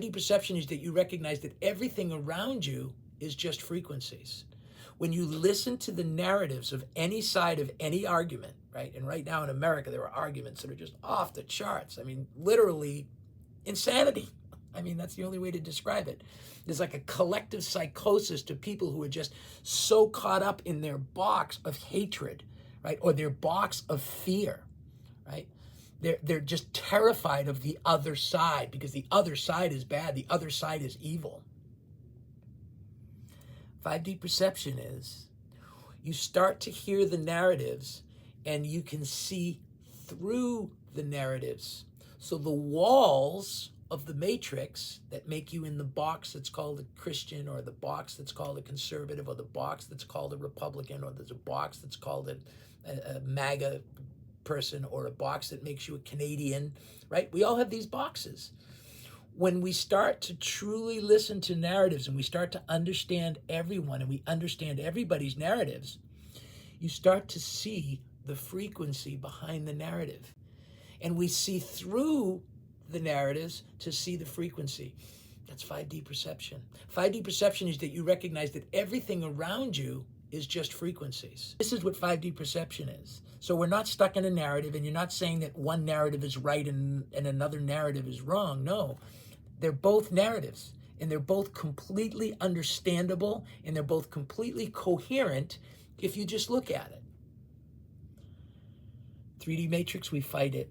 5D perception is that you recognize that everything around you is just frequencies. When you listen to the narratives of any side of any argument, right? And right now in America, there are arguments that are just off the charts. I mean, literally insanity. I mean, that's the only way to describe it. There's like a collective psychosis to people who are just so caught up in their box of hatred, right? Or their box of fear, right? They're just terrified of the other side because the other side is bad. The other side is evil. 5D perception is you start to hear the narratives and you can see through the narratives. So the walls of the matrix that make you in the box that's called a Christian, or the box that's called a conservative, or the box that's called a Republican, or there's a box that's called a MAGA person, or a box that makes you a Canadian, right? We all have these boxes. When we start to truly listen to narratives and we start to understand everyone and we understand everybody's narratives, you start to see the frequency behind the narrative. And we see through the narratives to see the frequency. That's 5D perception. 5D perception is that you recognize that everything around you is just frequencies. This is what 5D perception is. So we're not stuck in a narrative, and you're not saying that one narrative is right and another narrative is wrong. No, they're both narratives, and they're both completely understandable, and they're both completely coherent if you just look at it. 3D matrix, we fight it.